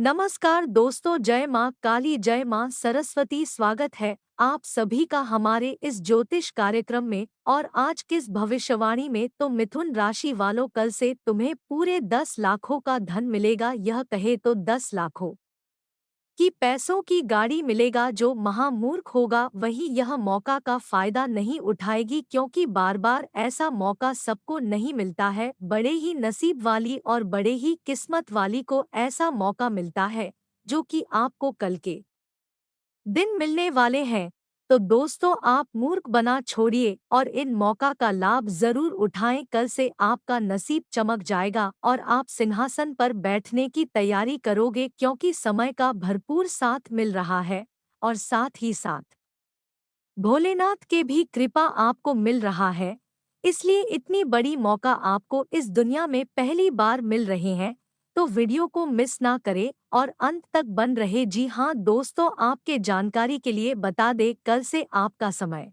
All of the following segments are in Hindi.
नमस्कार दोस्तों, जय माँ काली, जय माँ सरस्वती। स्वागत है आप सभी का हमारे इस ज्योतिष कार्यक्रम में। और आज किस भविष्यवाणी में तो मिथुन राशि वालों, कल से तुम्हें पूरे 10 लाखों का धन मिलेगा। यह कहे तो 10 लाखों कि पैसों की गाड़ी मिलेगा। जो महामूर्ख होगा वही यह मौका का फायदा नहीं उठाएगी, क्योंकि बार बार ऐसा मौका सबको नहीं मिलता है। बड़े ही नसीब वाली और बड़े ही किस्मत वाली को ऐसा मौका मिलता है, जो कि आपको कल के दिन मिलने वाले हैं। तो दोस्तों, आप मूर्ख बना छोड़िए और इन मौका का लाभ जरूर उठाएं। कल से आपका नसीब चमक जाएगा और आप सिंहासन पर बैठने की तैयारी करोगे, क्योंकि समय का भरपूर साथ मिल रहा है। और साथ ही साथ भोलेनाथ के भी कृपा आपको मिल रहा है। इसलिए इतनी बड़ी मौका आपको इस दुनिया में पहली बार मिल रहे हैं। तो वीडियो को मिस ना करें और अंत तक बन रहे। जी हाँ दोस्तों, आपके जानकारी के लिए बता दें, कल से आपका समय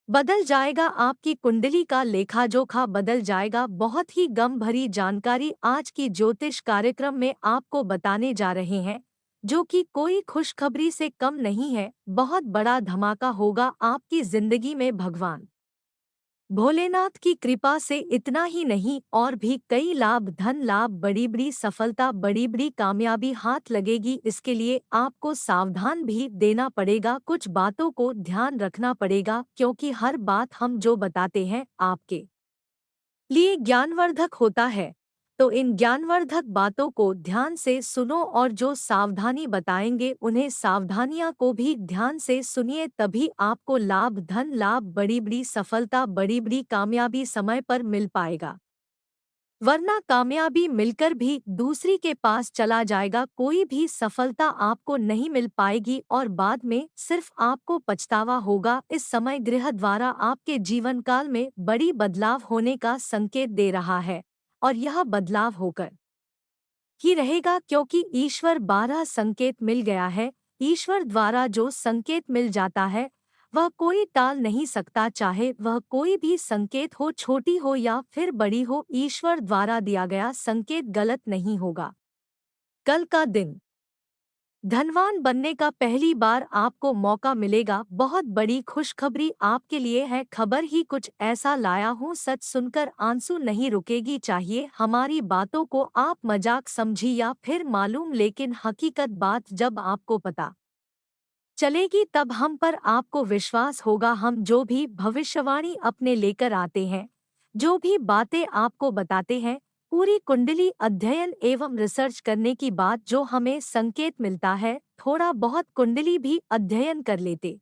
बदल जाएगा। आपकी कुंडली का लेखा जोखा बदल जाएगा। बहुत ही गम भरी जानकारी आज की ज्योतिष कार्यक्रम में आपको बताने जा रहे हैं, जो कि कोई खुशखबरी से कम नहीं है। बहुत बड़ा धमाका होगा आपकी जिंदगी में। भगवान भोलेनाथ की कृपा से इतना ही नहीं, और भी कई लाभ, धन लाभ, बड़ी बड़ी सफलता, बड़ी बड़ी कामयाबी हाथ लगेगी। इसके लिए आपको सावधान भी देना पड़ेगा, कुछ बातों को ध्यान रखना पड़ेगा, क्योंकि हर बात हम जो बताते हैं आपके लिए ज्ञानवर्धक होता है। तो इन ज्ञानवर्धक बातों को ध्यान से सुनो, और जो सावधानी बताएंगे उन्हें सावधानियां को भी ध्यान से सुनिए। तभी आपको लाभ, धन लाभ, बड़ी बड़ी सफलता, बड़ी बड़ी कामयाबी समय पर मिल पाएगा। वरना कामयाबी मिलकर भी दूसरी के पास चला जाएगा। कोई भी सफलता आपको नहीं मिल पाएगी और बाद में सिर्फ आपको पछतावा होगा। इस समय गृह द्वारा आपके जीवन काल में बड़ी बदलाव होने का संकेत दे रहा है, और यह बदलाव होकर ही रहेगा, क्योंकि ईश्वर 12 संकेत मिल गया है। ईश्वर द्वारा जो संकेत मिल जाता है वह कोई टाल नहीं सकता, चाहे वह कोई भी संकेत हो, छोटी हो या फिर बड़ी हो। ईश्वर द्वारा दिया गया संकेत गलत नहीं होगा। कल का दिन धनवान बनने का पहली बार आपको मौका मिलेगा। बहुत बड़ी खुशखबरी आपके लिए है। खबर ही कुछ ऐसा लाया हूँ, सच सुनकर आंसू नहीं रुकेगी। चाहिए हमारी बातों को आप मजाक समझी या फिर मालूम, लेकिन हकीकत बात जब आपको पता चलेगी तब हम पर आपको विश्वास होगा। हम जो भी भविष्यवाणी अपने लेकर आते हैं, जो भी बातें आपको बताते हैं, पूरी कुंडली अध्ययन एवं रिसर्च करने की बात जो हमें संकेत मिलता है, थोड़ा बहुत कुंडली भी अध्ययन कर लेते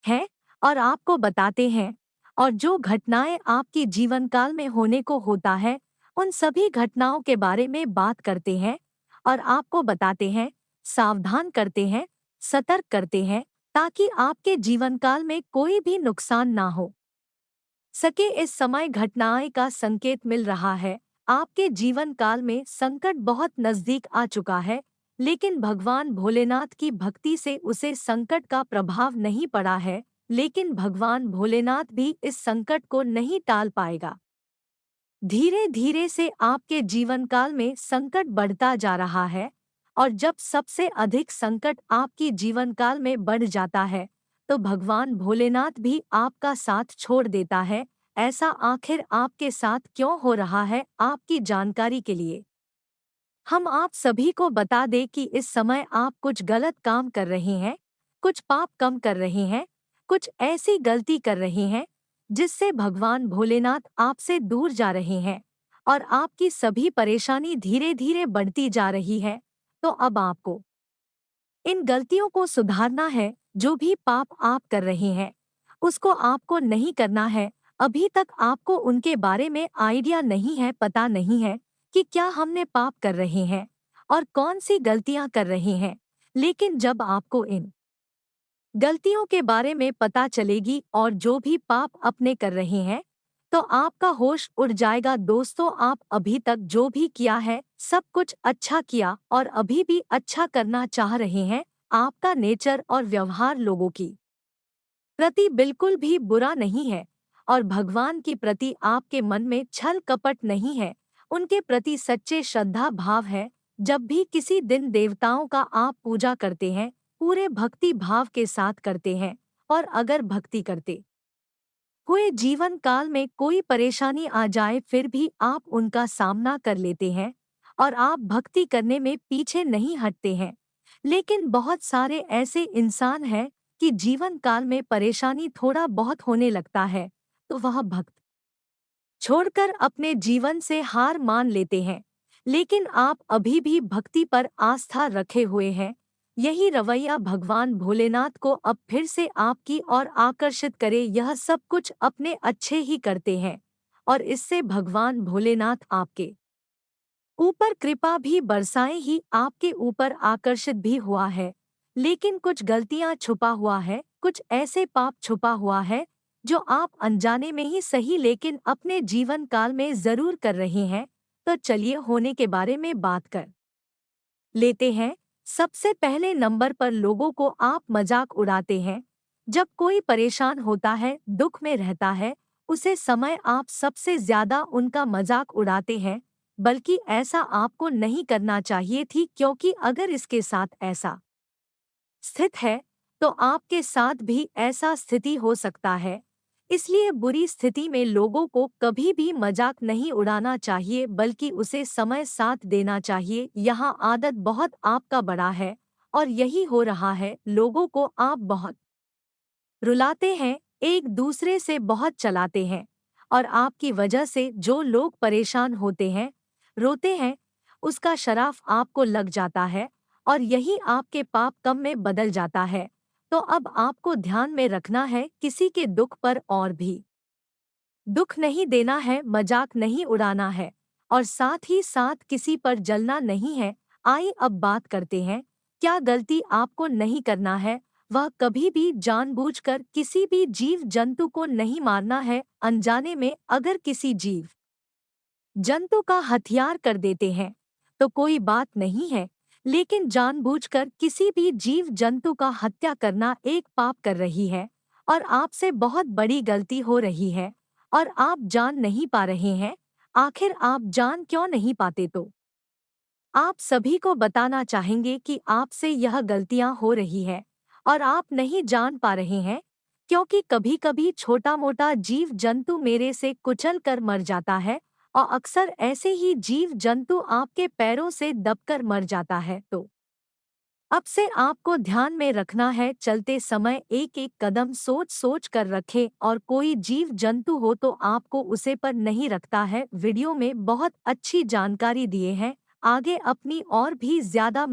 हैं और आपको बताते हैं। और जो घटनाएं आपकी जीवन काल में होने को होता है, उन सभी घटनाओं के बारे में बात करते हैं और आपको बताते हैं, सावधान करते हैं, सतर्क करते हैं, ताकि आपके जीवन काल में कोई भी नुकसान ना हो सके। इस समय घटनाएं का संकेत मिल रहा है। आपके जीवन काल में संकट बहुत नजदीक आ चुका है, लेकिन भगवान भोलेनाथ की भक्ति से उसे संकट का प्रभाव नहीं पड़ा है। लेकिन भगवान भोलेनाथ भी इस संकट को नहीं टाल पाएगा। धीरे धीरे से आपके जीवन काल में संकट बढ़ता जा रहा है, और जब सबसे अधिक संकट आपकी जीवन काल में बढ़ जाता है, तो भगवान भोलेनाथ भी आपका साथ छोड़ देता है। ऐसा आखिर आपके साथ क्यों हो रहा है? आपकी जानकारी के लिए हम आप सभी को बता दें कि इस समय आप कुछ गलत काम कर रहे हैं, कुछ पाप कम कर रहे हैं, कुछ ऐसी गलती कर रहे हैं जिससे भगवान भोलेनाथ आपसे दूर जा रहे हैं, और आपकी सभी परेशानी धीरे धीरे बढ़ती जा रही है। तो अब आपको इन गलतियों को सुधारना है। जो भी पाप आप कर रहे हैं उसको आपको नहीं करना है। अभी तक आपको उनके बारे में आइडिया नहीं है, पता नहीं है कि क्या हमने पाप कर रहे हैं और कौन सी गलतियां कर रहे हैं। लेकिन जब आपको इन गलतियों के बारे में पता चलेगी और जो भी पाप अपने कर रहे हैं, तो आपका होश उड़ जाएगा। दोस्तों, आप अभी तक जो भी किया है सब कुछ अच्छा किया और अभी भी अच्छा करना चाह रहे हैं। आपका नेचर और व्यवहार लोगों की प्रति बिल्कुल भी बुरा नहीं है, और भगवान की प्रति आपके मन में छल कपट नहीं है। उनके प्रति सच्चे श्रद्धा भाव है। जब भी किसी दिन देवताओं का आप पूजा करते हैं, पूरे भक्ति भाव के साथ करते हैं, और अगर भक्ति करते हुए जीवन काल में कोई परेशानी आ जाए फिर भी आप उनका सामना कर लेते हैं और आप भक्ति करने में पीछे नहीं हटते हैं। लेकिन बहुत सारे ऐसे इंसान हैं कि जीवन काल में परेशानी थोड़ा बहुत होने लगता है तो वह भक्त छोड़कर अपने जीवन से हार मान लेते हैं। लेकिन आप अभी भी भक्ति पर आस्था रखे हुए हैं। यही रवैया भगवान भोलेनाथ को अब फिर से आपकी ओर आकर्षित करे। यह सब कुछ अपने अच्छे ही करते हैं और इससे भगवान भोलेनाथ आपके ऊपर कृपा भी बरसाएं ही आपके ऊपर आकर्षित भी हुआ है। लेकिन कुछ गलतियां छुपा हुआ है, कुछ ऐसे पाप छुपा हुआ है जो आप अनजाने में ही सही लेकिन अपने जीवन काल में जरूर कर रहे हैं। तो चलिए होने के बारे में बात कर लेते हैं। सबसे पहले नंबर पर लोगों को आप मजाक उड़ाते हैं। जब कोई परेशान होता है, दुख में रहता है, उसे समय आप सबसे ज्यादा उनका मजाक उड़ाते हैं। बल्कि ऐसा आपको नहीं करना चाहिए थी, क्योंकि अगर इसके साथ ऐसा स्थित है तो आपके साथ भी ऐसा स्थिति हो सकता है। इसलिए बुरी स्थिति में लोगों को कभी भी मजाक नहीं उड़ाना चाहिए, बल्कि उसे समय साथ देना चाहिए। यहाँ आदत बहुत आपका बड़ा है और यही हो रहा है। लोगों को आप बहुत रुलाते हैं, एक दूसरे से बहुत चलाते हैं, और आपकी वजह से जो लोग परेशान होते हैं, रोते हैं, उसका शराफ आपको लग जाता है और यही आपके पाप कम में बदल जाता है। तो अब आपको ध्यान में रखना है, किसी के दुख पर और भी दुख नहीं देना है, मजाक नहीं उड़ाना है, और साथ ही साथ किसी पर जलना नहीं है। आइए अब बात करते हैं, क्या गलती आपको नहीं करना है। वह कभी भी जानबूझकर किसी भी जीव जंतु को नहीं मारना है। अनजाने में अगर किसी जीव जंतु का हथियार कर देते हैं तो कोई बात नहीं है, लेकिन जानबूझकर किसी भी जीव जंतु का हत्या करना एक पाप कर रही है और आपसे बहुत बड़ी गलती हो रही है, और आप जान नहीं पा रहे हैं। आखिर आप जान क्यों नहीं पाते? तो आप सभी को बताना चाहेंगे कि आपसे यह गलतियां हो रही है और आप नहीं जान पा रहे हैं, क्योंकि कभी कभी छोटा मोटा जीव जंतु मेरे से कुचल कर मर जाता है और अक्सर ऐसे ही जीव जंतु आपके पैरों से दबकर मर जाता है। तो अब से आपको ध्यान में रखना है, चलते समय एक एक कदम सोच सोच कर रखें, और कोई जीव जंतु हो तो आपको उसे पर नहीं रखता है। वीडियो में बहुत अच्छी जानकारी दिए हैं, आगे अपनी और भी ज्यादा